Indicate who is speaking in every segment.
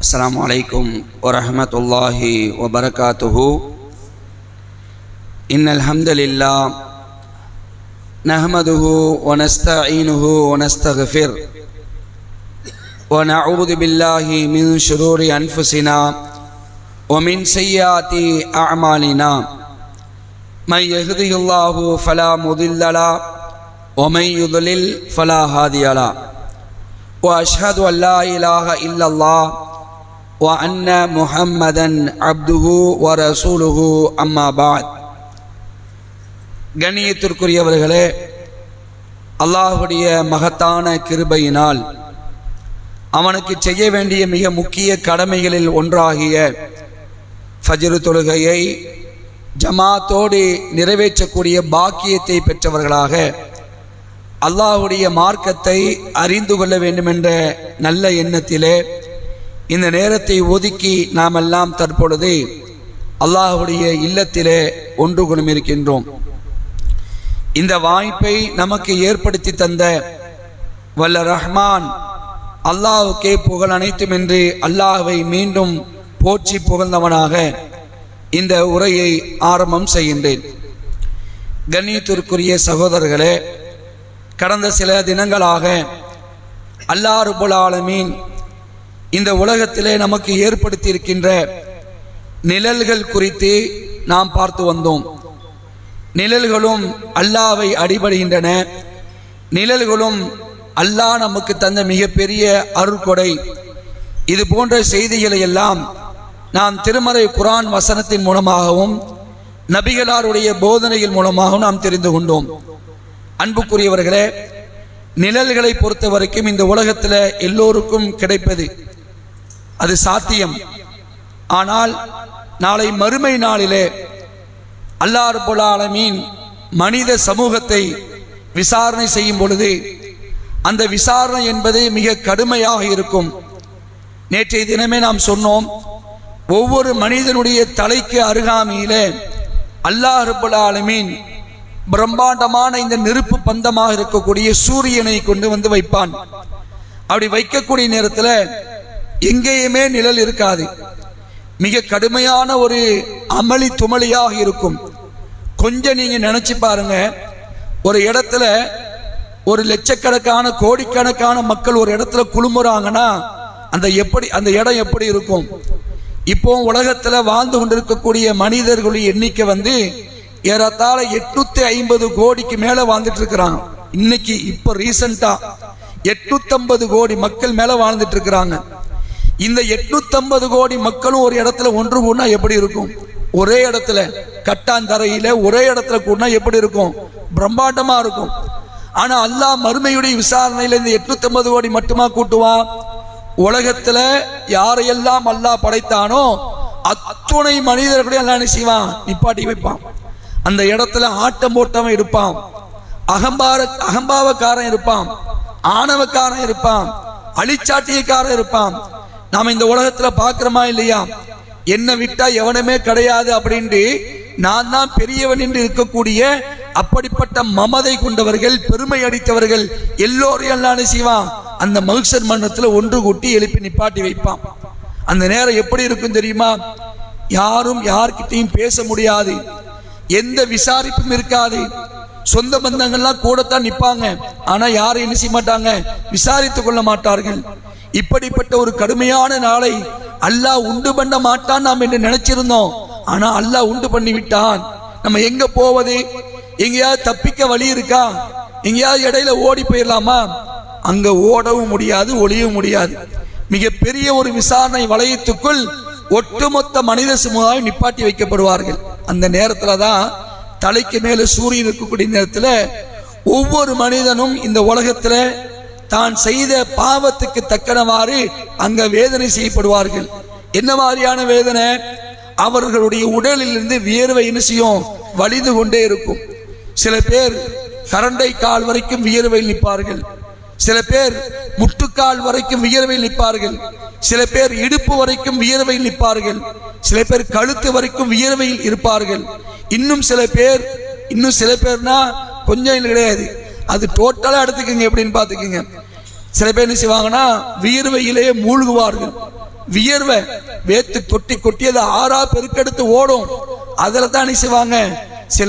Speaker 1: السلام عليكم ورحمة الله وبركاته. إن الحمد لله نحمده ونستعينه ونستغفر ونعوذ بالله من شرور أنفسنا ومن سيئات أعمالنا. من يهده الله فلا مضل له ومن يضلل فلا هادي له. وأشهد أن لا إله إلا الله وأن محمدا عبده ورسوله أما بعد. கண்ணியத்திற்குரியவர்களே, அல்லாஹுடைய மகத்தான கிருபையினால் அவனுக்கு செய்ய வேண்டிய மிக முக்கிய கடமைகளில் ஒன்றாகிய ஃபஜ்ர் தொழுகையை ஜமாத்தோடு நிறைவேற்றக்கூடிய பாக்கியத்தை பெற்றவர்களாக அல்லாஹுடைய மார்க்கத்தை அறிந்து கொள்ள வேண்டும் என்ற நல்ல எண்ணத்திலே இந்த நேரத்தை ஒதுக்கி நாம் எல்லாம் தற்பொழுது அல்லாஹுடைய இல்லத்திலே ஒன்று குழுமிருக்கின்றோம். இந்த வாய்ப்பை நமக்கு ஏற்படுத்தி தந்த வல்ல ரஹ்மான் அல்லாஹுக்கே புகழ் அனைத்தும் என்று அல்லாஹ்வை மீண்டும் போற்றி புகழ்ந்தவனாக இந்த உரையை ஆரம்பம் செய்கின்றேன். கண்ணியத்திற்குரிய சகோதரர்களே, கடந்த சில தினங்களாக அல்லாஹ் ரப்புல் ஆலமீன் இந்த உலகத்திலே நமக்கு ஏற்படுத்தி இருக்கின்ற நிழல்கள் குறித்து நாம் பார்த்து வந்தோம். நிழல்களும் அல்லாஹ்வை அடிபடுகின்றன. நிழல்களும் அல்லாஹ் நமக்கு தந்த மிகப்பெரிய அருள்கொடை. இது போன்ற செய்திகளை எல்லாம் நாம் திருமறை குர்ஆன் வசனத்தின் மூலமாகவும் நபிகளாருடைய போதனையின் மூலமாகவும் நாம் தெரிந்து கொண்டோம். அன்புக்குரியவர்களே, நிழல்களை பொறுத்த வரைக்கும் இந்த உலகத்தில் எல்லோருக்கும் கிடைப்பது அது சாத்தியம். ஆனால் நாளை மறுமை நாளிலே அல்லாஹ் ரப்புல் ஆலமீன் மனித சமூகத்தை விசாரணை செய்யும் பொழுது அந்த விசாரணை என்பது மிக கடுமையாக இருக்கும். நேற்றைய தினமே நாம் சொன்னோம், ஒவ்வொரு மனிதனுடைய தலைக்கு அருகாமையிலே அல்லாஹ் ரப்புல் ஆலமீன் பிரம்மாண்டமான இந்த நெருப்பு பந்தமாக இருக்கக்கூடிய சூரியனை கொண்டு வந்து வைப்பான். அப்படி வைக்கக்கூடிய நேரத்தில் எங்கேயுமே நிழல் இருக்காது. மிக கடுமையான ஒரு அமளி துமளியாக இருக்கும். கொஞ்சம் நீங்க நினைச்சு பாருங்க, ஒரு இடத்துல ஒரு லட்சக்கணக்கான கோடிக்கணக்கான மக்கள் ஒரு இடத்துல குழுமுறாங்கன்னா அந்த இடம் எப்படி இருக்கும்? இப்போ உலகத்துல வாழ்ந்து கொண்டிருக்கக்கூடிய மனிதர்களுடைய எண்ணிக்கை வந்து ஏறத்தாழ 850 கோடிக்கு மேல வாழ்ந்துட்டு இருக்கிறாங்க. இன்னைக்கு இப்ப ரீசெண்டா 850 கோடி மக்கள் மேல வாழ்ந்துட்டு இருக்கிறாங்க. இந்த 850 கோடி மக்களும் ஒரு இடத்துல ஒன்று கூடனா எப்படி இருக்கும்? ஒரே இடத்துல கட்டாந்தரையில ஒரே இடத்துல கூடனா எப்படி இருக்கும்? பிரம்மாண்டமா இருக்கும். ஆனா அல்லாஹ் மறுமையுடைய விசாரணையில இந்த 850 கோடி மட்டுமா கூட்டுவான்? உலகத்துல யாரையெல்லாம் அல்லாஹ் படைத்தானோ அத்துணை மனிதர்களையும் அல்லாஹ் என்ன செய்வான்? நிப்பாட்டி வைப்பான். அந்த இடத்துல ஆட்டம் போட்டவன் இருப்பான், அகம்பாவக்காரன் இருப்பான், ஆணவக்காரன் இருப்பான், அழிச்சாட்டியக்காரன் இருப்பான். நாம இந்த உலகத்துல பாக்குறோமா இல்லையா? என்ன விட்டா எவனுமே கிடையாது அப்படின்ட்டு நான் தான் பெரியவன் என்று இருக்கக்கூடிய அப்படிப்பட்ட மமதை கொண்டவர்கள், பெருமை அடித்தவர்கள் எல்லோரையும் எல்லாம் செய்வான் அந்த மஹ்ஷர் மன்னத்துல ஒன்று கூட்டி எழுப்பி நிப்பாட்டி வைப்பான். அந்த நேரம் எப்படி இருக்கும் தெரியுமா? யாரும் யார்கிட்டையும் பேச முடியாது, எந்த விசாரிப்பும் இருக்காது. சொந்த பந்தங்கள்லாம் கூடத்தான் நிற்பாங்க, ஆனா யாரும் என்ன செய்ய மாட்டாங்க? விசாரித்துக் கொள்ள மாட்டார்கள். இப்படிப்பட்ட ஒரு கடுமையான நாளை அல்லாஹ் உண்டு பண்ண மாட்டான் நாம் என்று நினைச்சிருந்தோம். ஆனா அல்லாஹ் உண்டு பண்ணி விட்டான். நம்ம எங்க போவது? எங்கேயாவது தப்பிக்க வழி இருக்கா? எங்கேயாவது இடையில ஓடி போயிடலாமா? அங்க ஓடவும் முடியாது, ஒளியவும் முடியாது. மிக பெரிய ஒரு விசாரணை வளையத்துக்குள் ஒட்டுமொத்த மனித சமுதாயம் நிப்பாட்டி வைக்கப்படுவார்கள். அந்த நேரத்துல தான் தலைக்கு மேல சூரியன் இருக்கக்கூடிய நேரத்துல ஒவ்வொரு மனிதனும் இந்த உலகத்துல தான் செய்த பாவத்துக்கு தக்கனவாறு அங்க வேதனை செய்யப்படுவார்கள். என்ன மாதிரியான வேதனை? அவர்களுடைய உடலில் இருந்து வியர்வை என்ன செய்யும்? வலிந்து கொண்டே இருக்கும். சில பேர் கரண்டை கால் வரைக்கும் வியர்வையில் நிற்பார்கள், சில பேர் முட்டுக்கால் வரைக்கும் வியர்வையில் நிற்பார்கள், சில பேர் இடுப்பு வரைக்கும் வியர்வையில் நிற்பார்கள், சில பேர் கழுத்து வரைக்கும் வியர்வையில் இருப்பார்கள். இன்னும் சில பேர்னா கொஞ்சம் கிடையாது, அது டோட்டலா எடுத்துக்கங்க. எப்படின்னு பாத்துக்கங்க, சில பேர் என்ன செய்வாங்கன்னா வியர்வையிலே மூழ்குவார்கள். வியர்வை வேத்து கொட்டி கொட்டியது ஆறா பெருக்கெடுத்து ஓடும். அதில் தான் என்ன செய்வாங்க, சில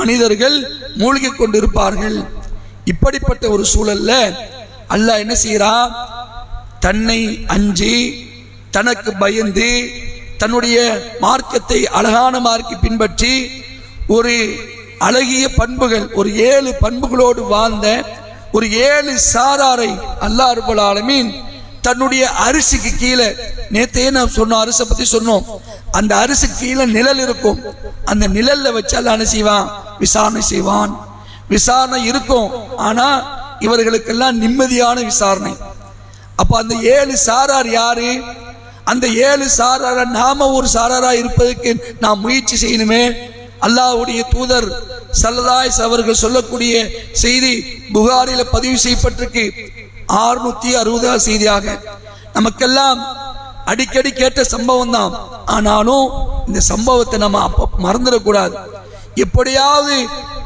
Speaker 1: மனிதர்கள் மூழ்கி கொண்டிருப்பார்கள். இப்படிப்பட்ட ஒரு சூழல்ல அல்லாஹ் என்ன செய்யறான், தன்னை அஞ்சி தனக்கு பயந்து தன்னுடைய மார்க்கத்தை அழகான மார்க்கை பின்பற்றி ஒரு அழகிய பண்புகள், ஒரு 7 பண்புகளோடு வாழ்ந்த ஒரு 7 சாராரை அல்லாஹ் ரப்பல் ஆலமீன் தன்னுடைய அரிசிக்கு கீழே, நேத்தையே நான் சொன்னோம், அரிசை பத்தி சொன்னோம், அந்த அரிசிக்கு கீழே நிழல் இருக்கும். அந்த நிழல்ல வச்சு அல்லாஹ் என்ன செய்வான், விசாரணை செய்வான். விசாரணை இருக்கும், ஆனா இவர்களுக்கெல்லாம் நிம்மதியான விசாரணை. அப்ப அந்த 7 சாரார் யாரு? அந்த 7 சாரார நாம ஒரு சாராரா இருப்பதற்கு நாம் முயற்சி செய்யணுமே. அல்லாஹ்வுடைய தூதர் ஸல்லல்லாஹு அலைஹி வஸல்லம் அவர்கள் சொல்லக்கூடிய செய்தி புகாரில பதிவு செய்யப்பட்டிருக்கு. 660 செய்தியாக நமக்கெல்லாம் அடிக்கடி கேட்ட சம்பவம் தான். ஆனாலும் இந்த சம்பவத்தை நம்ம அப்ப மறந்துடக்கூடாது. எப்படியாவது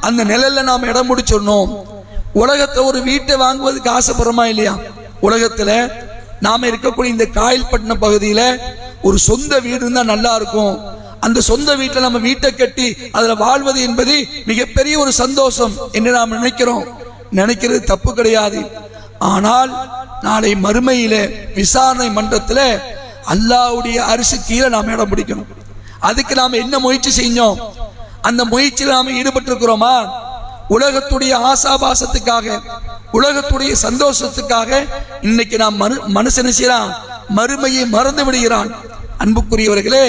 Speaker 1: அந்த நிலையில நாம் இடம் முடிச்சிடணும். உலகத்தை ஒரு வீட்டை வாங்குவதற்கு ஆசைப்படுறோமா இல்லையா? உலகத்துல நாம இருக்கக்கூடிய இந்த காயல்பட்டினம் பகுதியில ஒரு சொந்த வீடு இருந்தா நல்லா இருக்கும். அந்த சொந்த வீட்டில் நம்ம வீட்டை கட்டி அதுல வாழ்வது என்பது மிகப்பெரிய ஒரு சந்தோஷம் என்று நாம் நினைக்கிறது தப்பு கிடையாது. ஆனால் நாளை மறுமையில விசாரணை மன்றத்துல அல்லாஹ்வுடைய அரிசி கீழே நாம் இடம் பிடிக்கணும். அதுக்கு நாம் என்ன முயற்சி செஞ்சோம்? அந்த முயற்சியில் நாம் ஈடுபட்டிருக்கிறோமா? உலகத்துடைய ஆசாபாசத்துக்காக, உலகத்துடைய சந்தோஷத்துக்காக இன்னைக்கு நாம் மனுஷன் செய்யறான், மறுமையை மறந்து விடுகிறான். அன்புக்குரியவர்களே,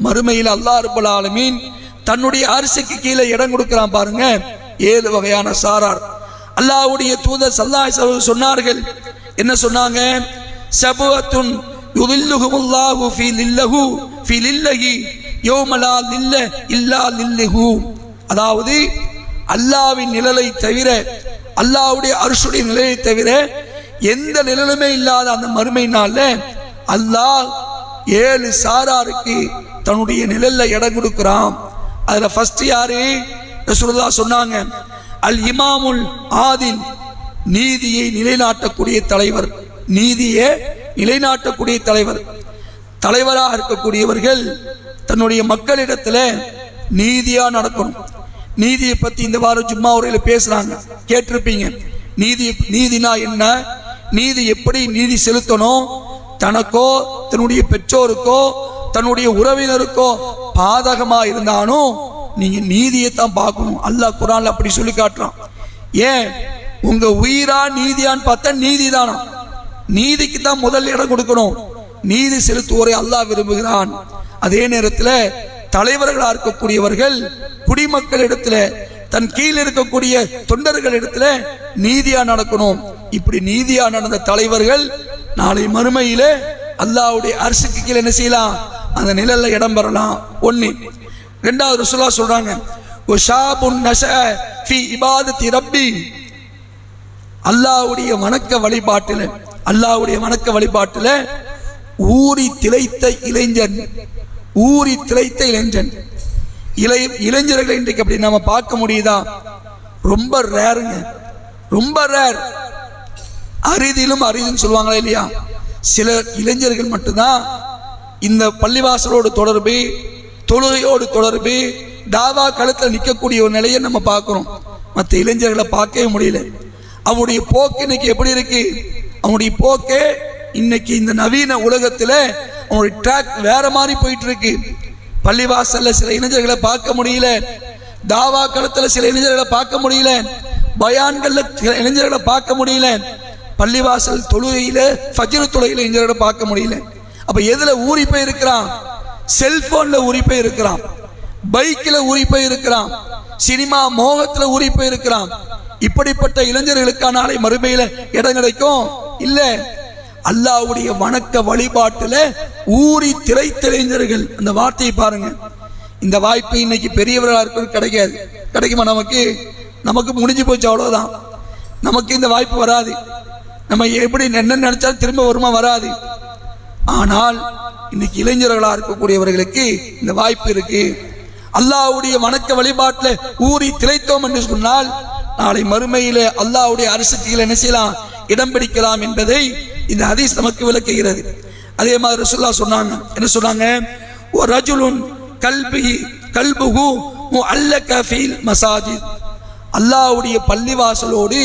Speaker 1: மறுமையில் அல்லாஹ் ரப்பல் ஆலமீன் தன்னுடைய அரிசிக்கு கீழே இடம் கொடுக்கிறான் பாருங்க. 7 வகையான சாரார். அல்லாஹ்வுடைய தூதர் ஸல்லல்லாஹு அலைஹி வஸல்லம் சொன்னார்கள். என்ன சொன்னாங்க? சபுவத்துன் யுதில்லுஹுமுல்லாஹு ஃபீ லில்லஹி யௌம லா லில்ல இல்லா லில்லஹு. அதாவது அல்லாஹ்வின் நிழலை தவிர, அல்லாஹ்வுடைய அர்ஷுடைய நிழலை தவிர எந்த நிழலுமே இல்லாத அந்த மறுமை நாள்ல அல்லாஹ் 7 சாராருக்கு தன்னுடைய நிழல்ல இடம் கொடுக்கிறான். அதுல ஃபர்ஸ்ட் யாரு? ரசூலுல்லாஹ் சொன்னாங்க, அல் இமாமுல் ஆதில், நீதியை நிலைநாட்டக்கூடிய தலைவர். நீதியை நிலைநாட்டக்கூடிய தலைவர். தலைவராக இருக்கக்கூடியவர்கள் தன்னுடைய மக்களிடத்துல நீதியா நடக்கணும். நீதியை பத்தி இந்த வாரம் ஜும்மா உரையில பேசுறாங்க, கேட்டிருப்பீங்க. நீதினா என்ன? நீதி எப்படி நீதி செலுத்தணும்? தனக்கோ தன்னுடைய பெற்றோருக்கோ தன்னுடைய உறவினருக்கோ பாதகமா இருந்தாலும் நீங்க நீதியை தான் பார்க்கணும். அல்லாஹ் குர்ஆன்ல அப்படி சொல்லி காட்டுறான். ஏன்? உங்க உயிரா நீதியான்னு பார்த்தா நீதி தானா? நீதிக்கு தான் முதல் இடம் கொடுக்கணும். நீதி செலுத்துவோரை அல்லாஹ் விரும்புகிறான். அதே நேரத்தில் தலைவர்களா இருக்கக்கூடியவர்கள் குடிமக்களிடத்துல, தன் கீழ் இருக்கக்கூடிய தொண்டர்களிடத்துல நீதியா நடக்கணும். இப்படி நீதியா நடந்த தலைவர்கள் நாளை மறுமையிலே அல்லாஹ்வுடைய அர்ஷுக்கு கீழே என்ன செய்யலாம்? அந்த நிழல்ல இடம் பெறலாம். 1. 2வது ரசூலுல்லாஹ் சொல்றாங்க, வஷாபுன் நஷஅ ஃபீ இபாதத்தி ரப்பி. அல்லாஹ்வுடைய வணக்க வழிபாட்டில், அல்லாஹ்வுடைய வணக்க வழிபாட்டில் ஊறி திளைத்த இளைஞன், ஊறி திளைத்த இளைஞன். இளைஞர்களை இன்றைக்கு அப்படி நாம பார்க்க முடியுதா? ரொம்ப ரேருங்க, ரொம்ப ரேர். அரிதிலும் அரிதுன்னு சொல்லுவாங்களா இல்லையா? சில இளைஞர்கள் மட்டும்தான் இந்த பள்ளிவாசலோடு தொடர்பு, தொழுகையோடு தொடர்பு, தாவா களத்தில் நிற்கக்கூடிய ஒரு நிலையை நம்ம பார்க்கிறோம். மற்ற இளைஞர்களை பார்க்கவே முடியல. அவனுடைய போக்கு இன்னைக்கு எப்படி இருக்கு? அவனுடைய போக்கு இன்னைக்கு இந்த நவீன உலகத்தில் அவனுடைய ட்ராக் வேற மாதிரி போயிட்டு இருக்கு. பள்ளிவாசல்ல சில இளைஞர்களை பார்க்க முடியல, தாவா களத்துல சில இளைஞர்களை பார்க்க முடியல, பயான்கள்ல சில இளைஞர்களை பார்க்க முடியல, பள்ளிவாசல் தொழுகையில ஃபஜ்ர் தொழுகையில இளைஞர்களை பார்க்க முடியல. அப்ப எதுல ஊறி போய் இருக்கிறான்? செல்போன்ல ஊறி போய் இருக்கிறான், பைக்ல ஊறி போய் இருக்கிறான், சினிமா மோகத்துல ஊறி போய் இருக்கிறான். இப்படிப்பட்ட இளைஞர்களுக்கான நாளை மறுமையில இடம் கிடைக்கும் இல்ல? அல்லாஹ்வுடைய வணக்க வழிபாட்டுல ஊறி திளைத்த இளைஞர்கள், அந்த வார்த்தையை பாருங்க. இந்த வாய்ப்பு இன்னைக்கு பெரியவர்களா இருக்கிறது கிடைக்காது. கிடைக்குமா? நமக்கு முடிஞ்சு போச்சு, அவ்வளவுதான். நமக்கு இந்த வாய்ப்பு வராது. நம்ம எப்படி என்ன நினைச்சாலும் திரும்ப வருமா? வராது. ஆனால் இன்னைக்கு இளைஞர்களா இருக்கக்கூடியவர்களுக்கு இந்த வாய்ப்பு இருக்கு. அல்லாஹ்வுடைய வணக்க வழிபாட்டில் ஊறி திளைத்தோம் என்று சொன்னால் நாளை மறுமையிலே அல்லாஹ்வுடைய அரிசிக்கு என்ன செய்யலாம்? இடம் பிடிக்கலாம் என்பதை இந்த ஹதீஸ் நமக்கு விளக்குகிறது. அதே மாதிரி ரசூலுல்லாஹ் சொன்னாங்க, என்ன சொன்னாங்க? ஒரு ரஜுலுன் கல்புஹு முஅல்லக ஃபீல் மசாஜித், அல்லாஹ்வுடைய பள்ளிவாசலோடு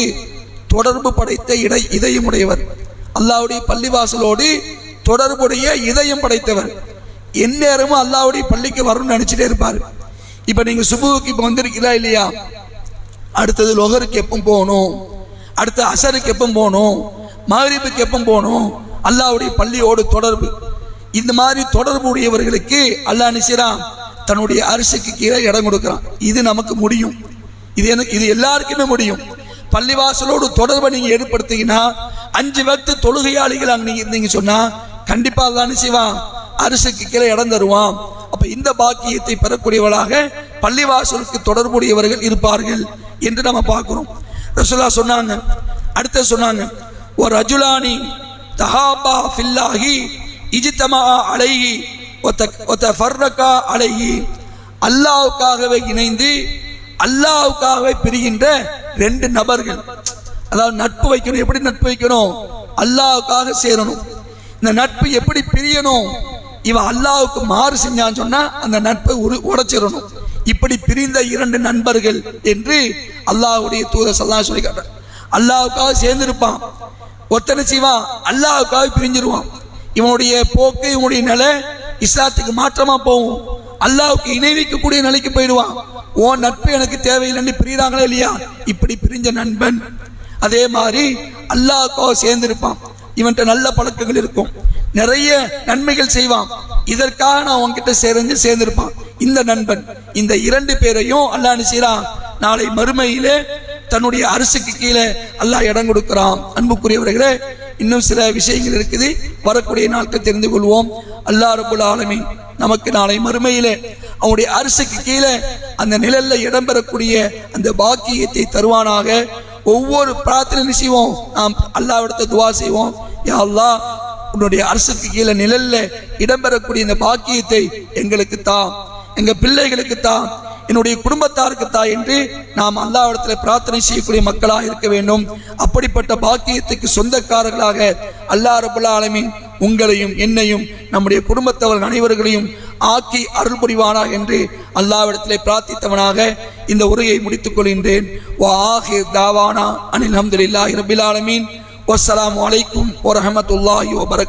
Speaker 1: தொடர்பு படைத்த இதயமுடையவர், அல்லாஹ்வுடைய பள்ளிவாசலோடு தொடர்புடைய இதயம் படைத்தவர், எந்நேரமும் அல்லாஹ்வுடைய பள்ளிக்கு வரணும்னு நினைச்சிட்டே இருப்பார். இப்ப நீங்க சுபுவுக்கு இப்ப வந்திருக்கீங்களா இல்லையா? அடுத்தது லொஹருக்கு எப்போ போகணும், அடுத்து அசருக்கு எப்போ போகணும், மக்ரிபுக்கு எப்போ போகணும், அல்லாஹ்வுடைய பள்ளியோடு தொடர்பு. இந்த மாதிரி தொடர்பு உடையவர்களுக்கு அல்லாஹ் நிச்சயம் தன்னுடைய அரிசிக்கு கீழே இடம் கொடுக்கிறான். இது நமக்கு முடியும், இது எல்லாருக்குமே முடியும். பள்ளிவாசலோடு தொடர்பை நீங்க ஏற்படுத்திங்கன்னா 5 வக்து தொழுகையாளிகள் அங்க நீங்க சொன்னா கண்டிப்பா அல்லாஹ் நிச்சயம் அரிசிக்கு கீழே இடம் தருவான். அப்ப இந்த பாக்கியத்தை பெறக்கூடியவர்களாக பள்ளிவாசலுக்கு தொடர்புடையவர்கள் இருப்பார்கள் என்று நம்ம பார்க்கிறோம். ரசூலுல்லாஹ் சொன்னாங்க, அடுத்து சொன்னாங்க, ஒரு ரஜுலானி தஹாபா ஃபில்லாஹி இஜ்தமா அலைஹி வ தஃபர்ரகா அலைஹி, அல்லாஹ்வுக்காகவே இணைந்து அல்லாஹ்வுக்காகவே பிரிகின்ற 2 நபர்கள். அதாவது நட்பு வைக்கணும். எப்படி நட்பு வைக்கணும்? அல்லாஹ்வுக்காக சேரணும். இந்த நட்பு எப்படி பிரியணும்? இவன் அல்லாஹ்வுக்கு மாறு செஞ்சான்னு சொன்னா அந்த நட்பை உடைச்சிடணும். இப்படி பிரிந்த 2 நண்பர்கள் என்று அல்லாஹ்வுடைய தூதர் ஸல்லல்லாஹு அலைஹி வஸல்லம் சொல்றார். அல்லாஹ்வுக்காக சேர்ந்திருப்பான், ஒருத்தனை செய்வான் அல்லாஹ்வுக்காக பிரிஞ்சிருவான். இவனுடைய போக்கு, இவனுடைய நிலை இஸ்லாத்துக்கு மாற்றமா போகும், அல்லாஹ்வுக்கு இணை வைக்கக்கூடிய நிலைக்கு போயிடுவான். ஓ நட்பு எனக்கு தேவையில்லைன்னு பிரிகிறாங்களே இல்லையா? இப்படி பிரிஞ்ச நண்பன். அதே மாதிரி அல்லாஹ்வுக்காக சேர்ந்திருப்பான், இவன்கிட்ட நல்ல பழக்கங்கள் இருக்கும், நிறைய நன்மைகள் செய்வான், இதற்காக நான் உன்கிட்ட சேர்ந்திருப்பான் இந்த நண்பன். இந்த 2 பேரையும் அல்லாஹ் நிச்சயம் நாளை மறுமையிலே தன்னுடைய அரசுக்கு கீழே அல்லாஹ் இடம் கொடுக்கிறான். அன்புக்குரியவர்களே, இன்னும் சில விஷயங்கள் இருக்குது, வரக்கூடிய நாட்கள் தெரிந்து கொள்வோம். அல்லாஹ் ரப்பல் ஆலமீன் நமக்கு நாளை மறுமையிலே அவனுடைய அரசுக்கு கீழே அந்த நிழல்ல இடம்பெறக்கூடிய அந்த பாக்கியத்தை தருவானாக. ஒவ்வொரு பிரார்த்தனை செய்வோம், நாம் அல்லாஹ்விடத்தை துஆ செய்வோம், யா அல்லாஹ் உன்னுடைய அரசுக்கு கீழே நிழல்ல இடம்பெறக்கூடிய இந்த பாக்கியத்தை எங்களுக்கு தா, எங்க பிள்ளைகளுக்கு தா, என்னுடைய குடும்பத்தாருக்கு தா என்று நாம் அல்லாஹ்விடத்தில் பிரார்த்தனை செய்யக்கூடிய மக்களாக இருக்க வேண்டும். அப்படிப்பட்ட பாக்கியத்துக்கு சொந்தக்காரர்களாக அல்லாஹ் ரப்பல் ஆலமீன் உங்களையும் என்னையும் நம்முடைய குடும்பத்தவர்கள் அனைவர்களையும் ஆக்கி அருள் புரிவானாக என்று அல்லாஹ்விடத்தில் பிரார்த்தித்தவனாக இந்த உரையை முடித்துக் கொள்கின்றேன். வா ஆகிர் தாவானா அனில் ஹம்துலில்லாஹி ரப்பில் ஆலமீன். வஸ்ஸலாமு அலைக்கும் வரஹ்மத்துல்லாஹி வபரகாத்துஹு.